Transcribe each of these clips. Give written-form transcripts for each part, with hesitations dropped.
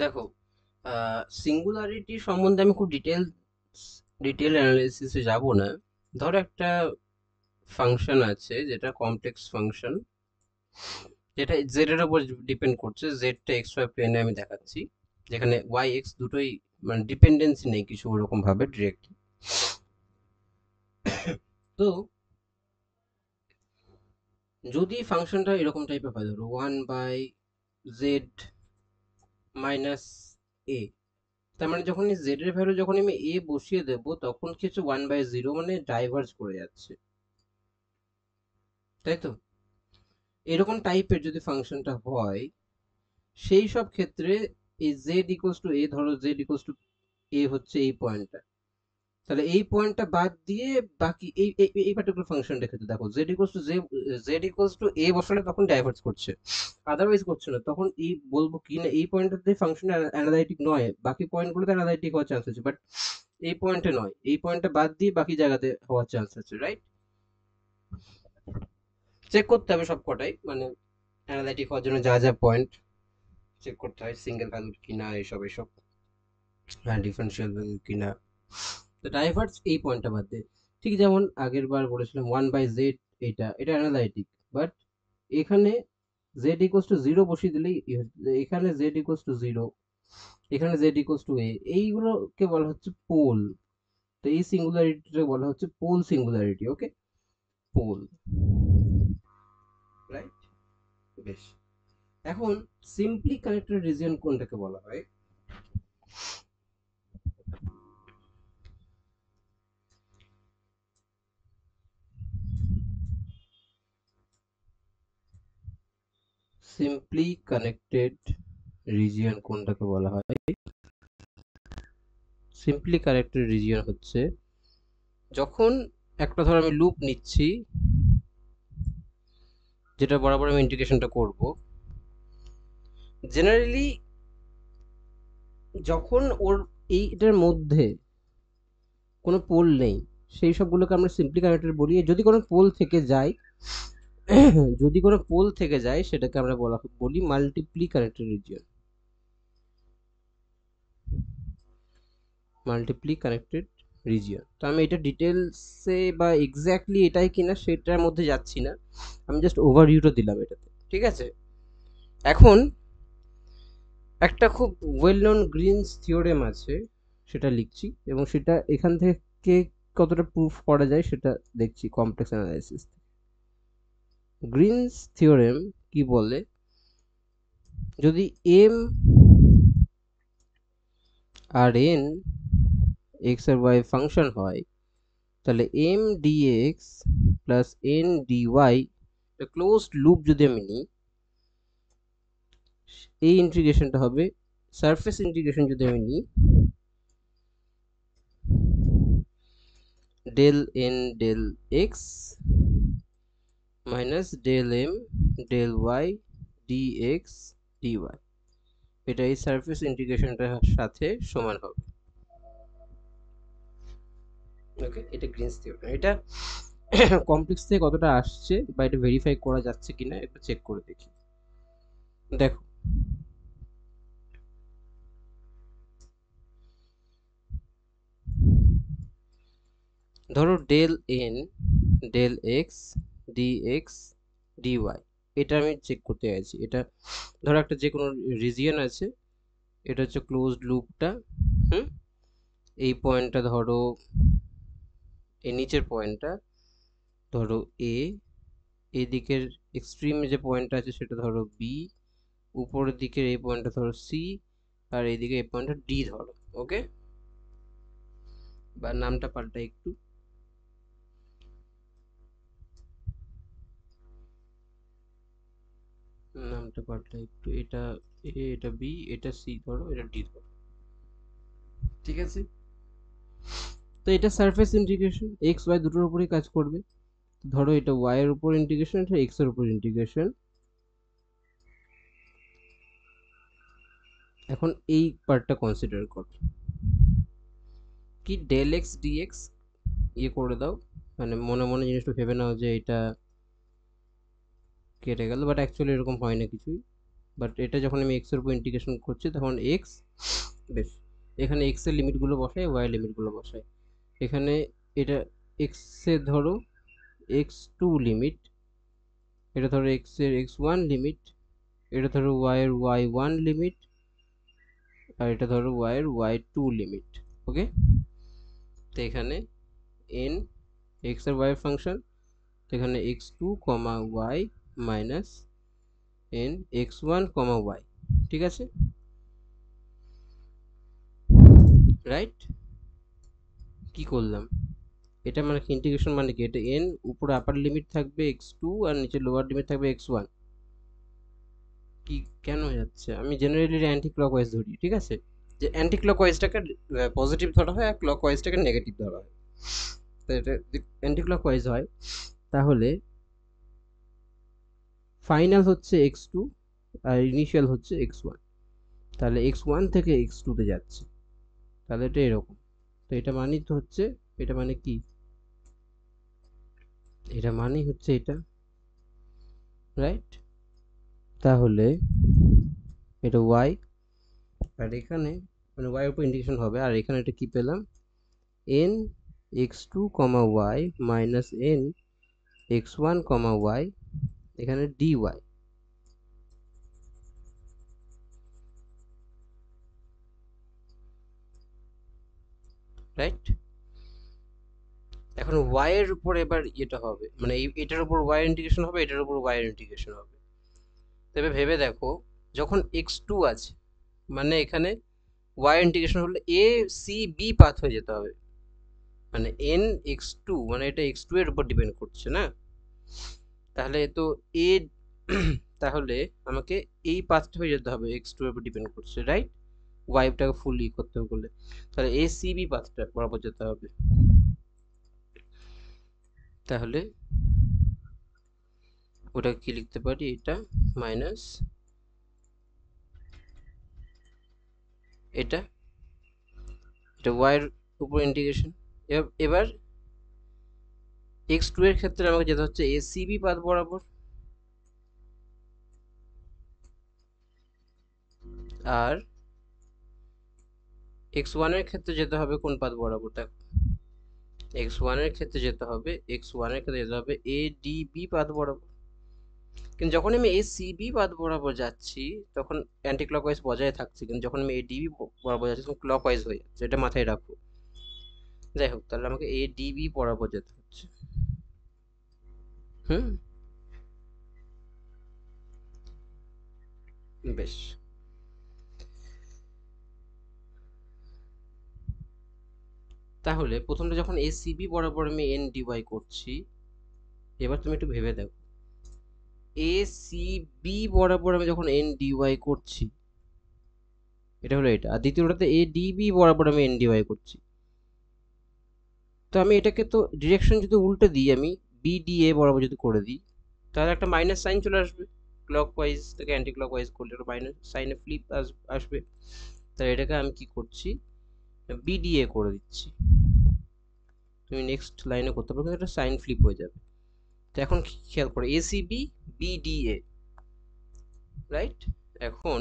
দেখো, সিঙ্গুলারিটি সম্বন্ধে আমি খুব ডিটেল অ্যানালিসিসে যাব না। ধরো একটা ফাংশন আছে যেটা কমপ্লেক্স ফাংশন, যেটা জেড এর উপর ডিপেন্ড করছে। জেডটা এক্স ওয়াই প্লেনে আমি দেখাচ্ছি, যেখানে ওয়াই এক্স দুটোই মানে ডিপেন্ডেন্সি নেই কিছু ওরকম ভাবে ডিরেক্ট। তো যদি ফাংশনটা এরকম টাইপের হয়, ধরো 1/z মাইনাস এ, তার মানে যখন এই জেড এর ভ্যালু যখন আমি এ বসিয়ে দেবো তখন কি হচ্ছে, 1/0 মানে ডাইভার্জ করে যাচ্ছে, তাই তো? এরকম টাইপের যদি ফাংশনটা হয়, সেই সব ক্ষেত্রে এই জেড ইকুয়ালস টু এ, ধরো জেড ইকুয়ালস টু এ হচ্ছে এই পয়েন্টটা, তাহলে এই পয়েন্টটা বাদ দিয়ে বাকি এই এই পার্টিকুলার ফাংশনটা ক্ষেত্রে দেখো, জেড ইকুয়ালস টু এ বসালে তখন ডাইভার্জ করছে, আদারওয়াইজ করছে না। তখন এই বলবো কি না, এই পয়েন্টটাতে ফাংশন অ্যানালাইটিক নয়, বাকি পয়েন্টগুলোতে অ্যানালাইটিক হওয়ার চান্স আছে, বাট এই পয়েন্টে নয়, এই পয়েন্টটা বাদ দিয়ে বাকি জায়গাতে হওয়ার চান্স আছে, রাইট? চেক করতে হবে সব কটাই, মানে অ্যানালাইটিক হওয়ার জন্য যা যা পয়েন্ট চেক করতে হয়, সিঙ্গেল ভ্যালু কিনা, এসব এসব, হ্যাঁ ডিফারেন্সিয়াল ভ্যালু কিনা। তো ডাইভার্জ এই পয়েন্টটা বাদ দিয়ে, ঠিক যেমন আগের বার বলেছিলাম 1/z, এটা অ্যানালাইটিক, বাট এখানে জেড ইকুয়ালস টু জিরো বসিয়ে দিলেই এখানে জেড ইকুয়ালস টু জিরো, এখানে জেড ইকুয়ালস টু এ, এইগুলোকে বলা হচ্ছে পোল। তো এই সিঙ্গুলারিটিটা বলা হচ্ছে pole singularity, okay? Pole, right? বেশ, এখন সিম্পলি কানেক্টেড রিজিয়ন কোনটাকে বলা হয়? সিম্পলি কানেক্টেড রিজিয়ন কোনটাকে বলা হয়? সিম্পলি কানেক্টেড রিজিয়ন হচ্ছে যখন একটা, ধর আমি লুপ নিচ্ছি, যেটা বরাবর আমি ইন্টিগ্রেশনটা করব, জেনারেলি যখন ওর এইটার মধ্যে কোনো পোল নেই, সেই সবগুলোকে আমরা সিম্পলি কানেক্টেড বলি। যদি কোনো পোল থেকে যায়, যদি কোনো পোল থেকে যায় সেটাকে আমরা বলি multiply connected region. Multiply connected region. তো আমি এটা ডিটেলসে বা এক্স্যাক্টলি এটাই কিনা সেটার মধ্যে যাচ্ছি না, আমি জাস্ট ওভারভিউটা দিলাম এটাতে, ঠিক আছে? এখন একটা খুব ওয়েল নোন গ্রিনস থিওরেম আছে, সেটা লিখছি, এবং সেটা এখান থেকে কতটা প্রুফ করা যায় সেটা দেখছি কমপ্লেক্স অ্যানালাইসিস। গ্রিনস থিওরেম কি বলে, যদি এম আর এন এক্স আর ওয়াই ফাংশন হয়, তাহলে M dx plus N dy closed loop যদি আমি নিই, এই ইন্টিগ্রেশনটা হবে সারফেস ইন্টিগ্রেশন যদি আমি নিই, del N del X minus del M del Y dx dy, এটা এই সারফেস ইন্টিগ্রেশনটার সাথে সমান হবে। ওকে, এটা গ্রিনস থিওরেম। এটা কমপ্লেক্স থেকে কতটা আসছে বা এটা ভেরিফাই করা যাচ্ছে কিনা একটু চেক করে দেখি। দেখো, ধরো del N del X dx dy, এটা আমি চেক করতে চাইছি। এটা ধরো একটা যে কোনো রিজিয়ন আছে, এটা হচ্ছে ক্লোজড লুপটা। হুম, এই পয়েন্টটা ধরো, এই নিচের পয়েন্টটা ধরো এ, এদিকের এক্সট্রিমে যে পয়েন্টটা আছে সেটা ধরো বি, উপরের দিকের এই পয়েন্টটা ধরো সি, আর এইদিকে এই পয়েন্টটা ডি ধরো, ওকে? বা নামটা পাল্টা একটু, নামটা পাল্টা একটু, এটা এ, এটা বি, এটা সি ধরো, এটা ডি ধরো, ঠিক আছে? তো এটা সারফেস ইন্টিগ্রেশন, এক্স ওয়াই দুটোর উপরেই কাজ করবে। ধরো এটা ওয়াই এর উপর ইন্টিগ্রেশন, এটা এক্স এর উপর ইন্টিগ্রেশন। এখন এই পার্টটা কনসিডার করো, কি ডেল এক্স ডিএক্স ইয়ে করে দাও, মানে মনে মনে জিনিসটা ভেবে নাও যে এটা কেটে গেল, বাট অ্যাকচুয়ালি এরকম হয় না কিছুই। বাট এটা যখন আমি এক্স এর উপর ইন্টিগ্রেশন করছি তখন এক্স, বেশ এখানে এক্স এর লিমিটগুলো বসাই, ওয়াই এর লিমিটগুলো বসাই। এখানে এটা এক্স এর ধরো x2 লিমিট, এটা ধরো x এর x1 লিমিট, এটা ধরো y এর y1 লিমিট, আর এটা ধরো y এর y2 লিমিট। ওকে, তো এখানে n x আর y এর ফাংশন, এখানে x2 y minus n x1 y, ঠিক আছে, রাইট? কি করলাম এটা, মানে কি ইন্টিগ্রেশন মানে কি, এটা n উপরে আপার লিমিট থাকবে x2 আর নিচে লোয়ার লিমিট থাকবে x1। কি কেন যাচ্ছে, আমি জেনারেলি অ্যান্টি ক্লকওয়াইজ ধরি, ঠিক আছে, যে অ্যান্টি ক্লকওয়াইজটাকে পজিটিভ ধরা হয় আর ক্লকওয়াইজটাকে নেগেটিভ ধরা হয়। তো এটা অ্যান্টি ক্লকওয়াইজ হয় তাহলে ফাইনাল হচ্ছে x2 আর ইনিশিয়াল হচ্ছে x1, তাহলে x1 থেকে x2 তে যাচ্ছে, তাহলে এটা এরকম। তো এটা মানেই তো হচ্ছে, এটা মানে কি, এটা মানেই হচ্ছে এটা, রাইট? তাহলে এটা y, আর এখানে মানে y এর উপর ইন্টিগ্রেশন হবে, আর এখানে এটা কি পেলাম, n x2 y minus n x1 y, এখানে dy, রাইট? এখন y এর উপর এবার এটা হবে, মানে এটার উপর y এর ইন্টিগ্রেশন হবে, এটার উপর y এর ইন্টিগ্রেশন হবে। তবে ভেবে দেখো, যখন x2 আছে মানে এখানে y ইন্টিগ্রেশন হলে a c b পাথ হয়ে যেতে হবে, মানে n x2 মানে এটা x2 এর উপর ডিপেন্ড করছে না, তাহলে তো a তাহলে আমাকে এই পাথটা হয়ে যেতে হবে, x2 এর উপর ডিপেন্ড করছে, রাইট? ওয়াইটাকে ফুললি করতে হবে বলে, তাহলে a c b পাথটা বরাবর যেতে হবে। তাহলে ওটা কি লিখতে পারি, এটা মাইনাস এটা, এটা y এর উপর ইন্টিগ্রেশন। এবার x2 এর ক্ষেত্রে আমাকে যেতে হচ্ছে acb পাথ বরাবর, আর x1 এর ক্ষেত্রে যেতে হবে কোন পাথ বরাবর, দেখো x1 এর ক্ষেত্রে যেতে হবে, x1 এর ক্ষেত্রে যেতে হবে adb পাথ বরাবর। কিন্তু যখন আমি acb পাথ বরাবর যাচ্ছি তখন অ্যান্টি ক্লকওয়াইজ বজায় থাকছে, কিন্তু যখন আমি adb বরাবর যাচ্ছি তখন ক্লকওয়াইজ হয়ে যাচ্ছে, এটা মাথায় রাখো। যাই হোক, তাহলে আমাকে adb বরাবর যেতে হচ্ছে। হুম, বেশ। তাহলে প্রথমটা যখন acb বরাবর আমি n dy করছি, এবার তুমি একটু ভেবে দেখো, acb বরাবর আমি যখন n dy করছি, এটা হলো এটা, আর দ্বিতীয়টাতে adb বরাবর আমি n dy করছি। তো আমি এটাকে তো ডিরেকশন যদি উল্টে দিই, আমি bda বরাবর যদি করে দিই, তাহলে একটা মাইনাস সাইন চলে আসবে, ক্লকওয়াইজ থেকে অ্যান্টি ক্লকওয়াইজ করলে একটা মাইনাস সাইনে ফ্লিপ আসবে। তাহলে এটাকে আমি কি করছি, bda করে দিচ্ছি। তুমি নেক্সট লাইনে করতে পারবে, এটা সাইন ফ্লিপ হয়ে যাবে। তো এখন খেয়াল করো, acb bda, রাইট? এখন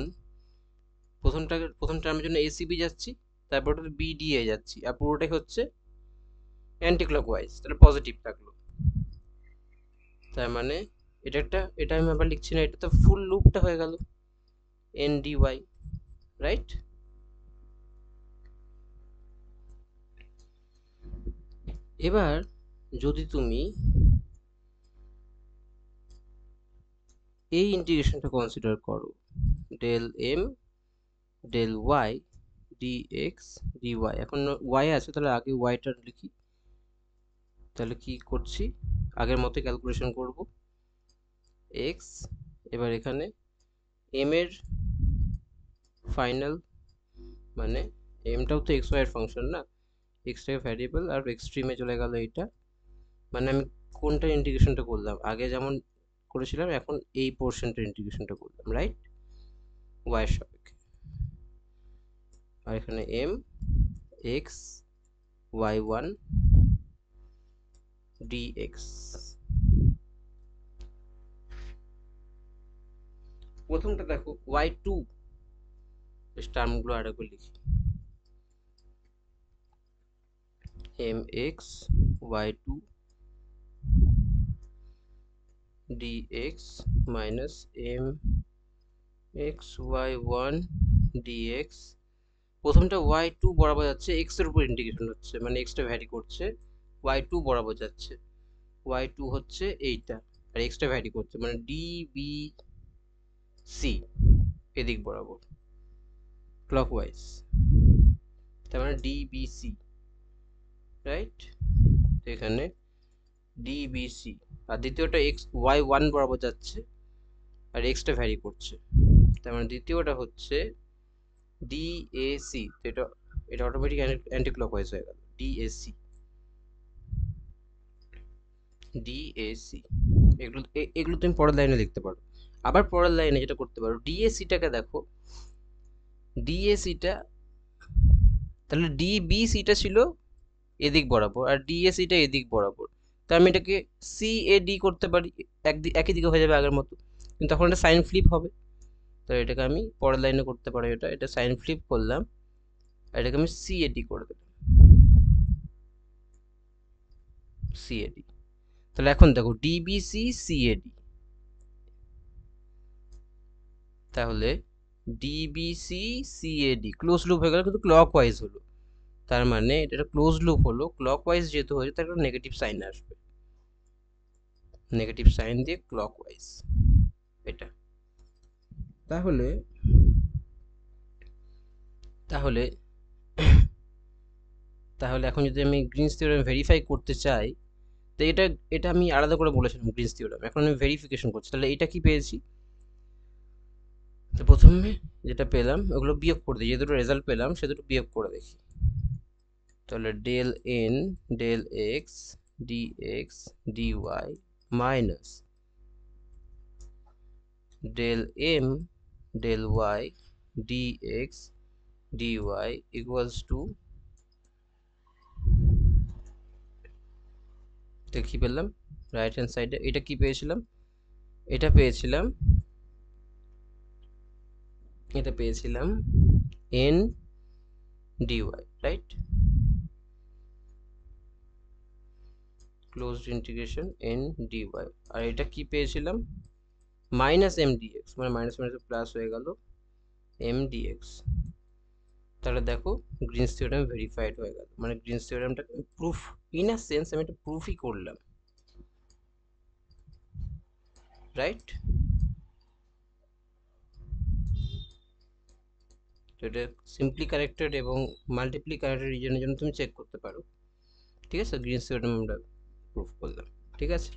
প্রথম টার্মের জন্য acb যাচ্ছি, তারপর bda যাচ্ছি, আর পুরোটাই হচ্ছে অ্যান্টি ক্লকওয়াইজ, তাহলে পজিটিভ থাকলো। তার মানে এটা আমি আবার লিখছি না, এটা তো ফুল লুপটা হয়ে গেল n dy, রাইট? এবার যদি তুমি এই ইন্টিগ্রেশনটা কনসিডার করো, del m del y dx dy, এখন y আছে তাহলে আগে yটা লিখি। তাহলে কি করছি, আগের মতো ক্যালকুলেশন করব, x, এবার এখানে m এর ফাইনাল, মানে mটাও তো xy এর ফাংশন না, x টাকে ভ্যারিয়েবল আর এক্সট্রিমে চলে গেল এইটা, মানে আমি কোনটা ইন্টিগ্রেশনটা করলাম, আগে যেমন করেছিলাম এখন এই পোর্শনটার ইন্টিগ্রেশনটা করলাম, রাইট, y এর সাপেক্ষে। আর এখানে m x y1 dx। প্রথমটা দেখো y2, টার্মগুলো আরেকবার লিখি, mx y2 dx minus mx y1 dx। প্রথমটা y2 বরাবর যাচ্ছে, x এর উপর ইন্টিগ্রেশন হচ্ছে, মানে x টা ভ্যারি করছে, y2 বরাবর যাচ্ছে, y2 হচ্ছে এইটা, আর x টা ভ্যারি করছে, মানে dbc এদিক বরাবর ক্লকওয়াইজ, তার মানে dbc, রাইট? তো এখানে dbc, আর দ্বিতীয়টা x y1 বরাবর যাচ্ছে আর x টা ভ্যারি করছে, তার মানে দ্বিতীয়টা হচ্ছে DAC। তো এটা এটা অটোমেটিক অ্যান্টি ক্লকওয়াইজ হয়ে গেল, DAC DAC। এগুলো তুমি পরের লাইনে লিখতে পারো। আবার পরের লাইনে যেটা করতে পারো, DACটাকে দেখো, DACটা তাহলে DBCটা ছিল এদিক বরাবর আর DACটা এদিক বরাবর, তো আমি এটাকে CAD করতে পারি, একই দিকে হয়ে যাবে আগের মতো, কিন্তু তখন এটা সাইন ফ্লিপ হবে। তো এটাকে আমি পরের লাইনে করতে পারি, এটা সাইন ফ্লিপ করলাম আর এটাকে আমি CAD করে দিলাম, CAD। তাহলে এখন দেখো ডিবিসি সিএডি, তাহলে ডিবিসি সিএডি ক্লোজ লুপ হয়ে গেল, কিন্তু ক্লকওয়াইজ হলো, তার মানে এটা ক্লোজ লুপ হলো, ক্লকওয়াইজ যেহেতু হয়েছে তার একটা নেগেটিভ সাইন আসবে, নেগেটিভ সাইন দিয়ে ক্লকওয়াইজ এটা। তাহলে তাহলে তাহলে এখন যদি আমি গ্রিনস থিওরেম ভেরিফাই করতে চাই, তো এটা এটা আমি আলাদা করে বলেছিলাম গ্রিনস থিওরেম, এখন আমি ভেরিফিকেশন করছি, তাহলে এটা কি পেয়েছি, তো প্রথমে যেটা পেলাম ওগুলো বিয়োগ করে দিই, যে দুটো রেজাল্ট পেলাম সে দুটো বিয়োগ করে দেখি। তাহলে del N del X dx dy minus del M del Y dx dy equals to, কি পেলাম রাইট হ্যান্ড সাইডে, এটা কি পেয়েছিলাম, এটা পেয়েছিলাম N dy, right, closed integration N dy, আর এটা কি পেয়েছিলাম মাইনাস এম ডিএক্স, মানে মাইনাস মাইনাস প্লাস হয়ে গেল এম ডিএক্স। তাহলে দেখো গ্রিনস থিওরেম ভেরিফাইড হয়ে গেল, মানে গ্রিনস থিওরেমটা প্রুফ, ইন আ সেন্স আমি এটা প্রুফই করলাম, রাইট? তো এটা সিম্পলি কারেক্টেড এবং মাল্টিপ্লি কারেক্টেড রিজনের জন্য তুমি চেক করতে পারো, ঠিক আছে? গ্রিনস থিওরেম আমরা প্রুফ করলাম, ঠিক আছে?